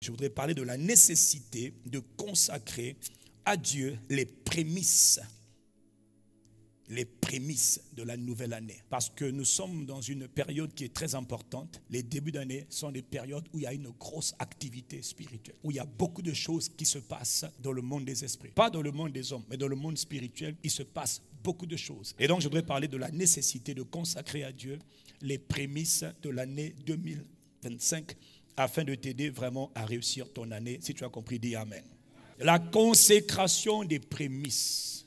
Je voudrais parler de la nécessité de consacrer à Dieu les prémices de la nouvelle année. Parce que nous sommes dans une période qui est très importante. Les débuts d'année sont des périodes où il y a une grosse activité spirituelle, où il y a beaucoup de choses qui se passent dans le monde des esprits. Pas dans le monde des hommes, mais dans le monde spirituel, il se passe beaucoup de choses. Et donc je voudrais parler de la nécessité de consacrer à Dieu les prémices de l'année 2025 afin de t'aider vraiment à réussir ton année. Si tu as compris, dis Amen. La consécration des prémices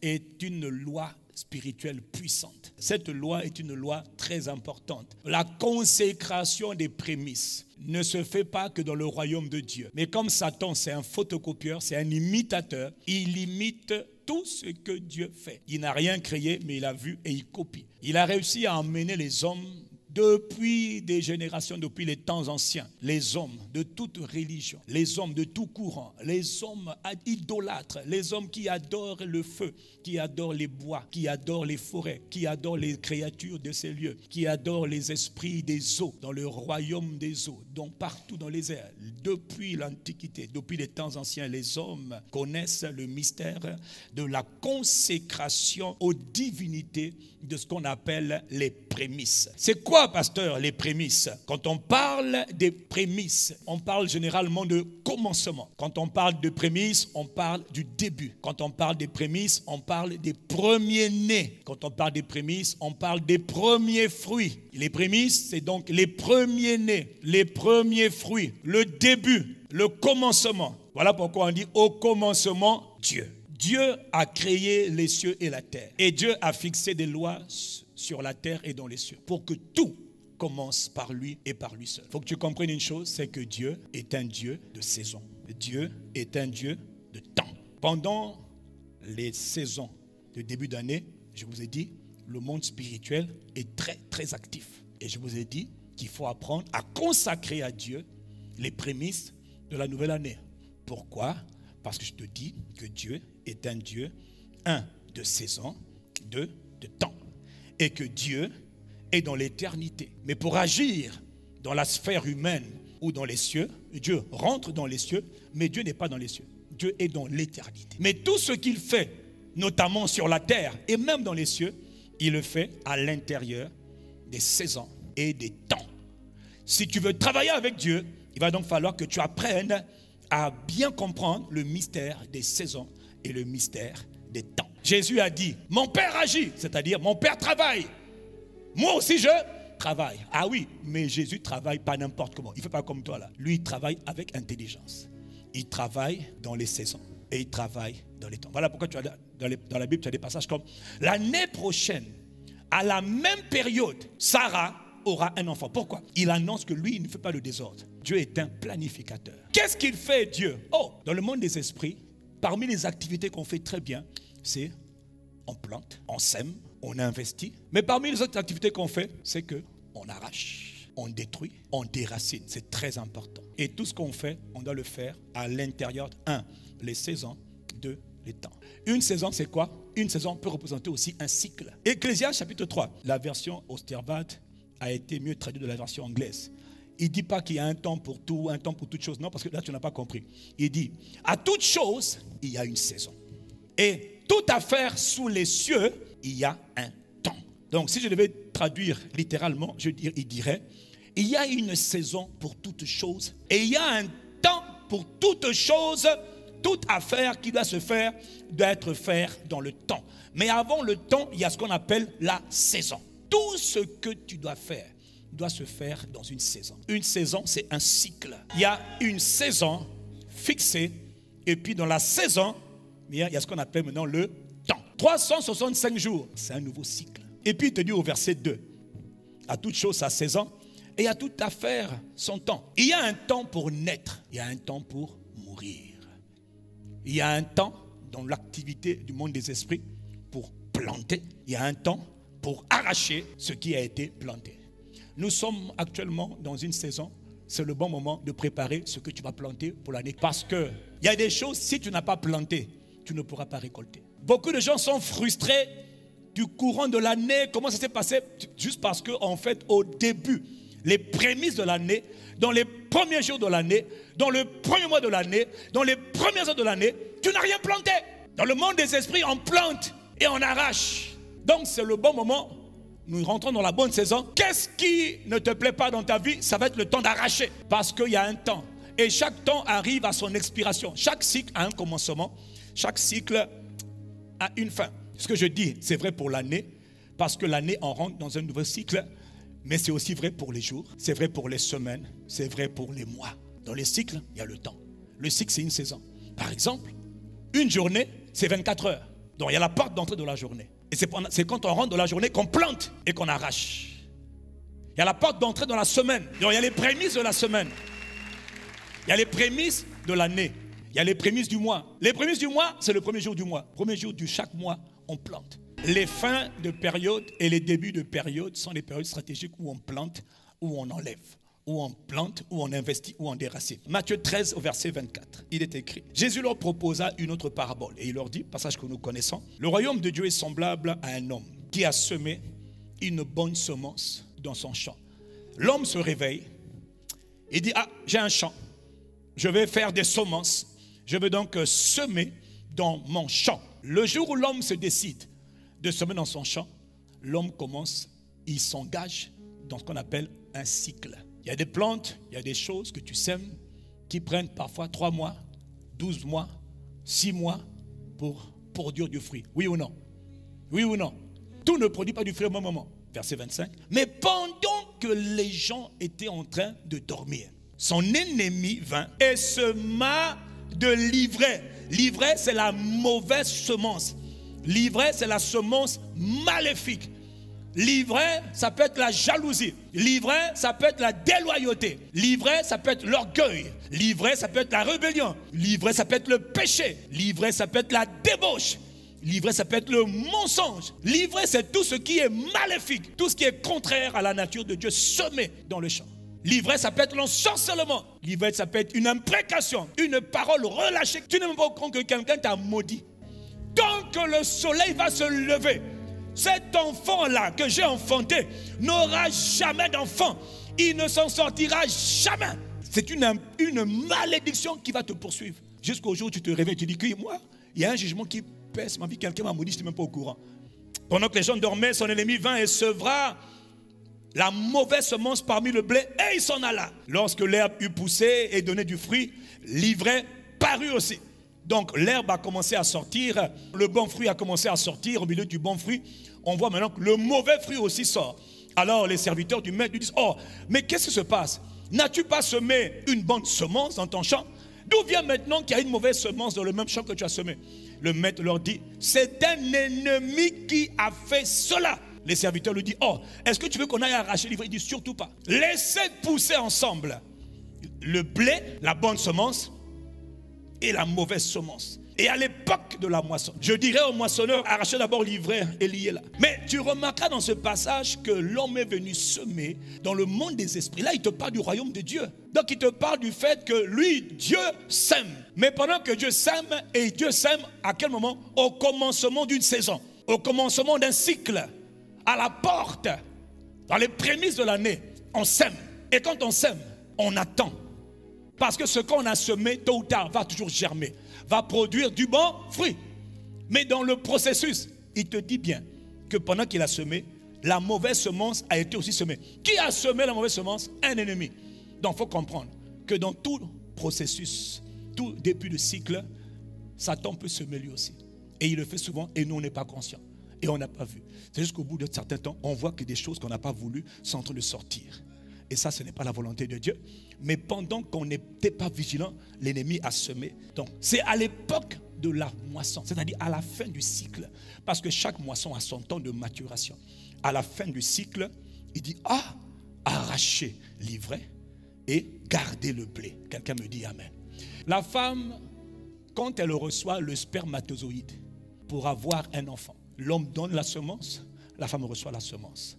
est une loi spirituelle puissante. Cette loi est une loi très importante. La consécration des prémices ne se fait pas que dans le royaume de Dieu. Mais comme Satan, c'est un photocopieur, c'est un imitateur, il imite tout ce que Dieu fait. Il n'a rien créé, mais il a vu et il copie. Il a réussi à emmener les hommes depuis des générations, depuis les temps anciens, les hommes de toute religion, les hommes de tout courant, les hommes idolâtres, les hommes qui adorent le feu, qui adorent les bois, qui adorent les forêts, qui adorent les créatures de ces lieux, qui adorent les esprits des eaux, dans le royaume des eaux, donc partout dans les airs. Depuis l'Antiquité, depuis les temps anciens, les hommes connaissent le mystère de la consécration aux divinités de ce qu'on appelle les prémices. C'est quoi, pasteur, les prémices? Quand on parle des prémices, on parle généralement de commencement. Quand on parle de prémices, on parle du début. Quand on parle des prémices, on parle des premiers-nés. Quand on parle des prémices, on parle des premiers fruits. Les prémices, c'est donc les premiers-nés, les premiers fruits, le début, le commencement. Voilà pourquoi on dit au commencement, Dieu. Dieu a créé les cieux et la terre. Et Dieu a fixé des lois sur la terre et dans les cieux pour que tout commence par lui et par lui seul. Il faut que tu comprennes une chose, c'est que Dieu est un Dieu de saison. Dieu est un Dieu de temps. Pendant les saisons de début d'année, je vous ai dit, le monde spirituel est très, très actif. Et je vous ai dit qu'il faut apprendre à consacrer à Dieu les prémices de la nouvelle année. Pourquoi? Parce que je te dis que Dieu est un Dieu, un, de saison, deux, de temps. Et que Dieu est dans l'éternité. Mais pour agir dans la sphère humaine ou dans les cieux, Dieu rentre dans les cieux, mais Dieu n'est pas dans les cieux. Dieu est dans l'éternité. Mais tout ce qu'il fait, notamment sur la terre et même dans les cieux, il le fait à l'intérieur des saisons et des temps. Si tu veux travailler avec Dieu, il va donc falloir que tu apprennes à bien comprendre le mystère des saisons et le mystère des temps. Jésus a dit, mon Père agit, c'est-à-dire mon Père travaille. Moi aussi je travaille. Ah oui, mais Jésus travaille pas n'importe comment. Il ne fait pas comme toi là. Lui, il travaille avec intelligence. Il travaille dans les saisons et il travaille dans les temps. Voilà pourquoi tu as, dans la Bible, tu as des passages comme l'année prochaine, à la même période, Sarah aura un enfant. Pourquoi? Il annonce que lui, il ne fait pas le désordre. Dieu est un planificateur. Qu'est-ce qu'il fait, Dieu? Oh, dans le monde des esprits, parmi les activités qu'on fait très bien, c'est on plante, on sème, on investit. Mais parmi les autres activités qu'on fait, c'est qu'on arrache, on détruit, on déracine. C'est très important. Et tout ce qu'on fait, on doit le faire à l'intérieur. 1, les saisons. 2, les temps. Une saison, c'est quoi? Une saison peut représenter aussi un cycle. Ecclésiaste chapitre 3, la version Osterwald a été mieux traduite de la version anglaise. Il ne dit pas qu'il y a un temps pour tout, un temps pour toute chose. Non, parce que là, tu n'as pas compris. Il dit, à toute chose, il y a une saison. Et toute affaire sous les cieux, il y a un temps. Donc, si je devais traduire littéralement, il dirait, il y a une saison pour toute chose. Et il y a un temps pour toute chose. Toute affaire qui doit se faire, doit être faite dans le temps. Mais avant le temps, il y a ce qu'on appelle la saison. Tout ce que tu dois faire doit se faire dans une saison. Une saison, c'est un cycle. Il y a une saison fixée et puis dans la saison, il y a ce qu'on appelle maintenant le temps. 365 jours, c'est un nouveau cycle. Et puis il te dit au verset 2, à toute chose sa saison et à toute affaire son temps. Il y a un temps pour naître, il y a un temps pour mourir. Il y a un temps dans l'activité du monde des esprits pour planter. Il y a un temps pour arracher ce qui a été planté. Nous sommes actuellement dans une saison, c'est le bon moment de préparer ce que tu vas planter pour l'année. Parce qu'il y a des choses, si tu n'as pas planté, tu ne pourras pas récolter. Beaucoup de gens sont frustrés du courant de l'année. Comment ça s'est passé? Juste parce qu'en fait, au début, les prémices de l'année, dans les premier jour de l'année, dans le premier mois de l'année, dans les premières heures de l'année, tu n'as rien planté. Dans le monde des esprits, on plante et on arrache. Donc c'est le bon moment. Nous rentrons dans la bonne saison. Qu'est-ce qui ne te plaît pas dans ta vie? Ça va être le temps d'arracher. Parce qu'il y a un temps. Et chaque temps arrive à son expiration. Chaque cycle a un commencement. Chaque cycle a une fin. Ce que je dis, c'est vrai pour l'année. Parce que l'année, on rentre dans un nouveau cycle. Mais c'est aussi vrai pour les jours. C'est vrai pour les semaines. C'est vrai pour les mois. Dans les cycles, il y a le temps. Le cycle, c'est une saison. Par exemple, une journée, c'est 24 heures. Donc il y a la porte d'entrée de la journée. Et c'est quand on rentre dans la journée qu'on plante et qu'on arrache. Il y a la porte d'entrée dans la semaine. Donc il y a les prémices de la semaine. Il y a les prémices de l'année. Il y a les prémices du mois. Les prémices du mois, c'est le premier jour du mois. Premier jour de chaque mois, on plante. Les fins de période et les débuts de période sont les périodes stratégiques où on plante, où on enlève, où on plante, où on investit, où on déracine. Matthieu 13 au verset 24, il est écrit. Jésus leur proposa une autre parabole et il leur dit, passage que nous connaissons, le royaume de Dieu est semblable à un homme qui a semé une bonne semence dans son champ. L'homme se réveille et dit, ah, j'ai un champ, je vais faire des semences, je vais donc semer dans mon champ. Le jour où l'homme se décide de semer dans son champ, l'homme commence, il s'engage dans ce qu'on appelle un cycle. Il y a des plantes, il y a des choses que tu sèmes qui prennent parfois 3 mois, 12 mois, 6 mois pour produire du fruit. Oui ou non? Oui ou non? Tout ne produit pas du fruit au même moment. Verset 25. Mais pendant que les gens étaient en train de dormir, son ennemi vint et sema de l'ivraie. L'ivraie, c'est la mauvaise semence. L'ivraie, c'est la semence maléfique. L'ivraie, ça peut être la jalousie. L'ivraie, ça peut être la déloyauté. L'ivraie, ça peut être l'orgueil. L'ivraie, ça peut être la rébellion. L'ivraie, ça peut être le péché. L'ivraie, ça peut être la débauche. L'ivraie, ça peut être le mensonge. L'ivraie, c'est tout ce qui est maléfique. Tout ce qui est contraire à la nature de Dieu semé dans le champ. L'ivraie, ça peut être l'ensorcellement. L'ivraie, ça peut être une imprécation. Une parole relâchée. Tu n'es même pas au courant que quelqu'un t'a maudit. Tant que le soleil va se lever, cet enfant-là que j'ai enfanté n'aura jamais d'enfant. Il ne s'en sortira jamais. C'est une malédiction qui va te poursuivre. Jusqu'au jour où tu te réveilles, tu dis que moi, il y a un jugement qui pèse ma vie. Quelqu'un m'a maudit, je n'étais même pas au courant. Pendant que les gens dormaient, son ennemi vint et sevra la mauvaise semence parmi le blé et il s'en alla. Lorsque l'herbe eut poussé et donné du fruit, l'ivraie parut aussi. Donc l'herbe a commencé à sortir, le bon fruit a commencé à sortir. Au milieu du bon fruit, on voit maintenant que le mauvais fruit aussi sort. Alors les serviteurs du maître lui disent, oh, mais qu'est-ce qui se passe? N'as-tu pas semé une bonne semence dans ton champ? D'où vient maintenant qu'il y a une mauvaise semence dans le même champ que tu as semé? Le maître leur dit, c'est un ennemi qui a fait cela. Les serviteurs lui disent, oh, est-ce que tu veux qu'on aille arracher l'ivraie? Il dit, surtout pas. Laissez pousser ensemble le blé, la bonne semence, et la mauvaise semence. Et à l'époque de la moisson, je dirais au moissonneur, arrachez d'abord l'ivraie et liez-la. Mais tu remarqueras dans ce passage que l'homme est venu semer dans le monde des esprits. Là, il te parle du royaume de Dieu. Donc, il te parle du fait que lui, Dieu sème. Mais pendant que Dieu sème, et Dieu sème, à quel moment? Au commencement d'une saison, au commencement d'un cycle, à la porte, dans les prémices de l'année, on sème. Et quand on sème, on attend. Parce que ce qu'on a semé, tôt ou tard, va toujours germer, va produire du bon fruit. Mais dans le processus, il te dit bien que pendant qu'il a semé, la mauvaise semence a été aussi semée. Qui a semé la mauvaise semence? Un ennemi. Donc il faut comprendre que dans tout processus, tout début de cycle, Satan peut semer lui aussi. Et il le fait souvent et nous on n'est pas conscients. Et on n'a pas vu. C'est juste qu'au bout de certains temps, on voit que des choses qu'on n'a pas voulu sont en train de sortir. Et ça, ce n'est pas la volonté de Dieu. Mais pendant qu'on n'était pas vigilant, l'ennemi a semé. Donc, c'est à l'époque de la moisson, c'est-à-dire à la fin du cycle. Parce que chaque moisson a son temps de maturation. À la fin du cycle, il dit, ah, arrachez l'ivraie et gardez le blé. Quelqu'un me dit amen. La femme, quand elle reçoit le spermatozoïde pour avoir un enfant, l'homme donne la semence, la femme reçoit la semence.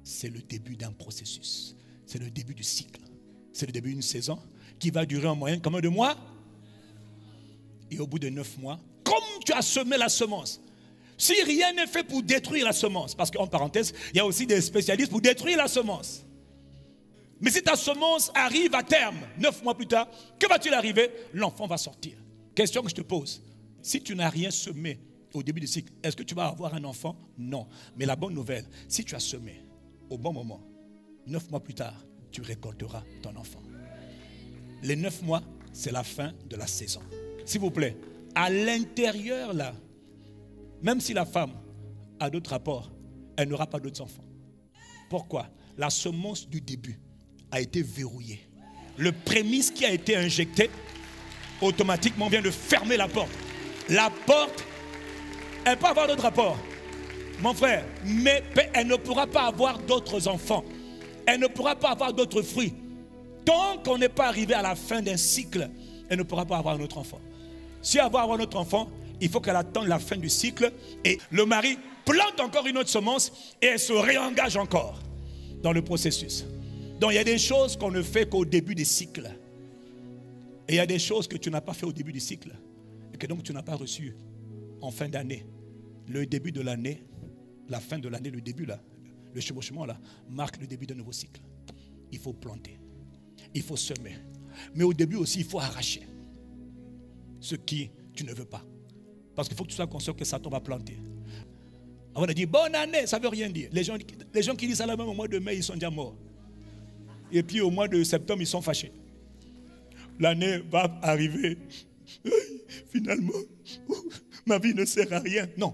C'est le début d'un processus. C'est le début du cycle. C'est le début d'une saison qui va durer en moyenne combien de mois? Et au bout de 9 mois, comme tu as semé la semence, si rien n'est fait pour détruire la semence, parce qu'en parenthèse, il y a aussi des spécialistes pour détruire la semence. Mais si ta semence arrive à terme, 9 mois plus tard, que va-t-il arriver? L'enfant va sortir. Question que je te pose. Si tu n'as rien semé au début du cycle, est-ce que tu vas avoir un enfant? Non. Mais la bonne nouvelle, si tu as semé au bon moment, 9 mois plus tard, tu récolteras ton enfant. Les 9 mois, c'est la fin de la saison. S'il vous plaît, à l'intérieur là, même si la femme a d'autres rapports, elle n'aura pas d'autres enfants. Pourquoi? La semence du début a été verrouillée. Le prémisse qui a été injecté, automatiquement vient de fermer la porte. La porte, elle peut avoir d'autres rapports, mon frère, mais elle ne pourra pas avoir d'autres enfants. Elle ne pourra pas avoir d'autres fruits. Tant qu'on n'est pas arrivé à la fin d'un cycle, elle ne pourra pas avoir un autre enfant. Si elle va avoir un autre enfant, il faut qu'elle attende la fin du cycle et le mari plante encore une autre semence et elle se réengage encore dans le processus. Donc il y a des choses qu'on ne fait qu'au début des cycles. Et il y a des choses que tu n'as pas fait au début du cycle et que donc tu n'as pas reçu en fin d'année. Le début de l'année, la fin de l'année, le début là, le chevauchement là, marque le début d'un nouveau cycle. Il faut planter, il faut semer. Mais au début aussi, il faut arracher ce qui tu ne veux pas. Parce qu'il faut que tu sois conscient que Satan va planter. On a dit bonne année, ça ne veut rien dire. Les gens qui disent ça là même au mois de mai, ils sont déjà morts. Et puis au mois de septembre, ils sont fâchés. L'année va arriver. Finalement, ma vie ne sert à rien. Non,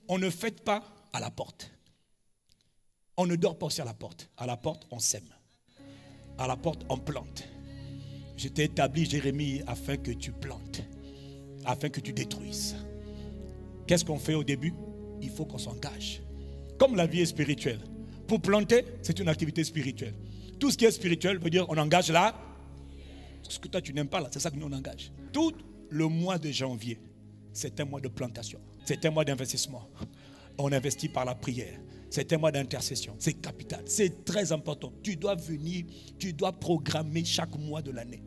on ne fête pas à la porte. On ne dort pas aussi à la porte. À la porte, on sème. À la porte, on plante. Je t'ai établi, Jérémie, afin que tu plantes. Afin que tu détruises. Qu'est-ce qu'on fait au début? Il faut qu'on s'engage. Comme la vie est spirituelle. Pour planter, c'est une activité spirituelle. Tout ce qui est spirituel veut dire on engage là. Ce que toi tu n'aimes pas là, c'est ça que nous on engage. Tout le mois de janvier, c'est un mois de plantation. C'est un mois d'investissement. On investit par la prière. C'est un mois d'intercession. C'est capital. C'est très important. Tu dois venir, tu dois programmer chaque mois de l'année.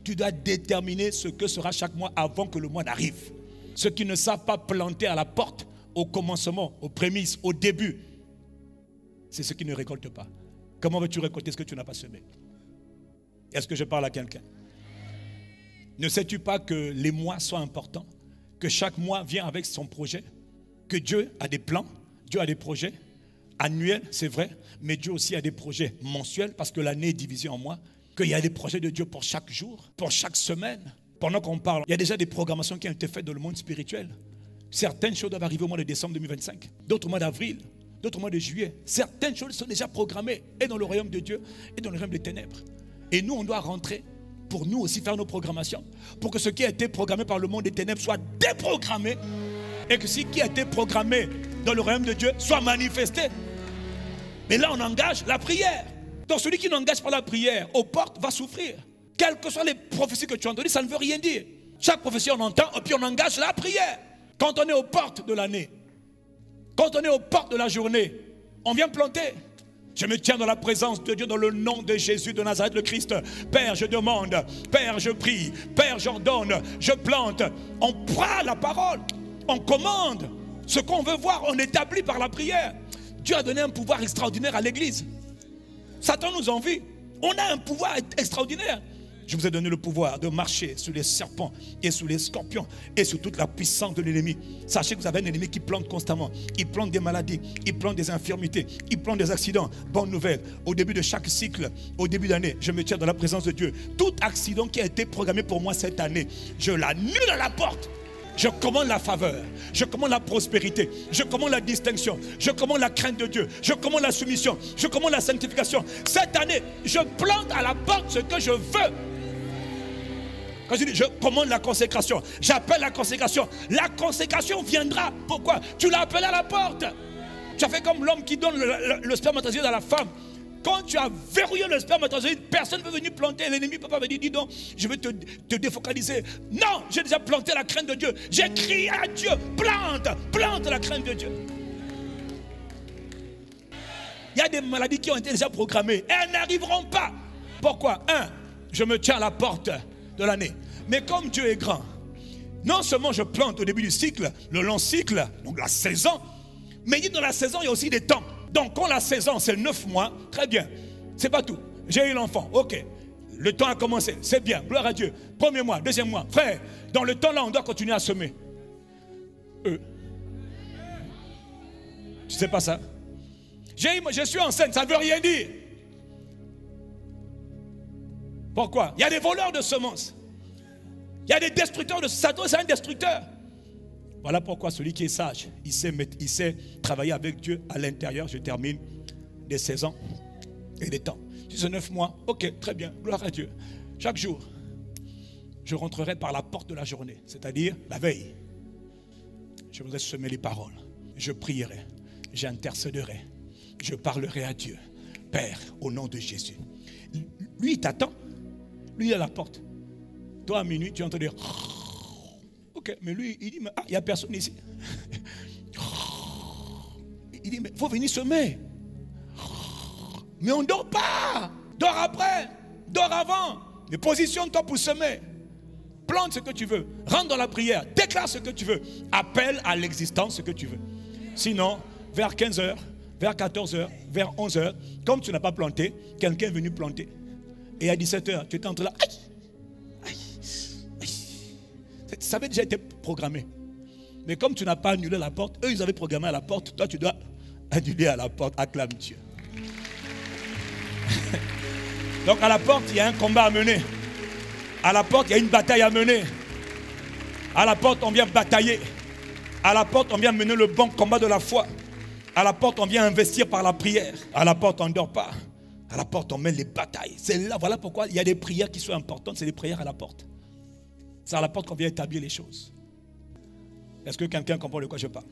Tu dois déterminer ce que sera chaque mois avant que le mois n'arrive. Ceux qui ne savent pas planter à la porte, au commencement, aux prémices, au début, c'est ceux qui ne récoltent pas. Comment veux-tu récolter ce que tu n'as pas semé? Est-ce que je parle à quelqu'un? Ne sais-tu pas que les mois sont importants? Que chaque mois vient avec son projet? Que Dieu a des plans, Dieu a des projets annuels, c'est vrai, mais Dieu aussi a des projets mensuels parce que l'année est divisée en mois. Qu'il y a des projets de Dieu pour chaque jour, pour chaque semaine. Pendant qu'on parle, il y a déjà des programmations qui ont été faites dans le monde spirituel. Certaines choses doivent arriver au mois de décembre 2025, d'autres au mois d'avril, d'autres au mois de juillet. Certaines choses sont déjà programmées et dans le royaume de Dieu et dans le royaume des ténèbres. Et nous, on doit rentrer pour nous aussi faire nos programmations, pour que ce qui a été programmé par le monde des ténèbres soit déprogrammé et que ce qui a été programmé dans le royaume de Dieu soit manifesté. Mais là, on engage la prière. Donc celui qui n'engage pas la prière aux portes va souffrir. Quelles que soient les prophéties que tu as entendues, ça ne veut rien dire. Chaque prophétie on entend et puis on engage la prière. Quand on est aux portes de l'année, quand on est aux portes de la journée, on vient planter. Je me tiens dans la présence de Dieu dans le nom de Jésus de Nazareth le Christ. Père, je demande, Père, je prie, Père, j'ordonne, je plante. On prend la parole, on commande. Ce qu'on veut voir, on établit par la prière. Dieu a donné un pouvoir extraordinaire à l'église. Satan nous envie. On a un pouvoir extraordinaire. Je vous ai donné le pouvoir de marcher sur les serpents et sur les scorpions et sur toute la puissance de l'ennemi. Sachez que vous avez un ennemi qui plante constamment. Il plante des maladies, il plante des infirmités, il plante des accidents. Bonne nouvelle, au début de chaque cycle, au début d'année, je me tiens dans la présence de Dieu. Tout accident qui a été programmé pour moi cette année, je l'annule à la porte. Je commande la faveur, je commande la prospérité, je commande la distinction, je commande la crainte de Dieu, je commande la soumission, je commande la sanctification. Cette année, je plante à la porte ce que je veux. Quand je dis je commande la consécration, j'appelle la consécration viendra. Pourquoi? Tu l'as appelé à la porte. Tu as fait comme l'homme qui donne le spermatozoïde à la femme. Quand tu as verrouillé le spermatozoïde, personne ne veut venir planter. L'ennemi ne peut pas venir dire non, je vais te défocaliser. Non, j'ai déjà planté la crainte de Dieu. J'ai crié à Dieu, plante la crainte de Dieu. Il y a des maladies qui ont été déjà programmées. Et elles n'arriveront pas. Pourquoi? Je me tiens à la porte de l'année. Mais comme Dieu est grand, non seulement je plante au début du cycle, le long cycle, donc la saison, mais dans la saison, il y a aussi des temps. Donc quand la saison, c'est 9 mois, très bien, c'est pas tout. J'ai eu l'enfant, ok. Le temps a commencé, c'est bien, gloire à Dieu. Premier mois, deuxième mois. Frère, dans le temps là, on doit continuer à semer. Tu sais pas ça? Je suis enceinte, ça ne veut rien dire. Pourquoi? Il y a des voleurs de semences. Il y a des destructeurs de... Satan, c'est un destructeur. Voilà pourquoi celui qui est sage, il sait travailler avec Dieu à l'intérieur, je termine, des saisons et des temps. 19 mois, ok, très bien, gloire à Dieu. Chaque jour, je rentrerai par la porte de la journée, c'est-à-dire la veille. Je voudrais semer les paroles. Je prierai, j'intercéderai, je parlerai à Dieu. Père, au nom de Jésus. Lui, il t'attend. Lui, il est à la porte. Toi, à minuit, tu entends dire... Ok, mais lui, il dit, mais, il n'y a personne ici. Il dit, mais il faut venir semer. Mais on ne dort pas. Dors après. Dors avant. Mais positionne-toi pour semer. Plante ce que tu veux. Rentre dans la prière. Déclare ce que tu veux. Appelle à l'existence ce que tu veux. Sinon, vers 15h, vers 14h, vers 11h, comme tu n'as pas planté, quelqu'un est venu planter. Et à 17h, tu étais entre là. Ça avait déjà été programmé. Mais comme tu n'as pas annulé la porte, eux ils avaient programmé à la porte, toi tu dois annuler à la porte, acclame Dieu. Donc à la porte, il y a un combat à mener. À la porte, il y a une bataille à mener. À la porte, on vient batailler. À la porte, on vient mener le bon combat de la foi. À la porte, on vient investir par la prière. À la porte, on ne dort pas. À la porte, on mène les batailles. C'est là, voilà pourquoi il y a des prières qui sont importantes, c'est des prières à la porte. C'est à la porte qu'on vient établir les choses. Est-ce que quelqu'un comprend de quoi je parle?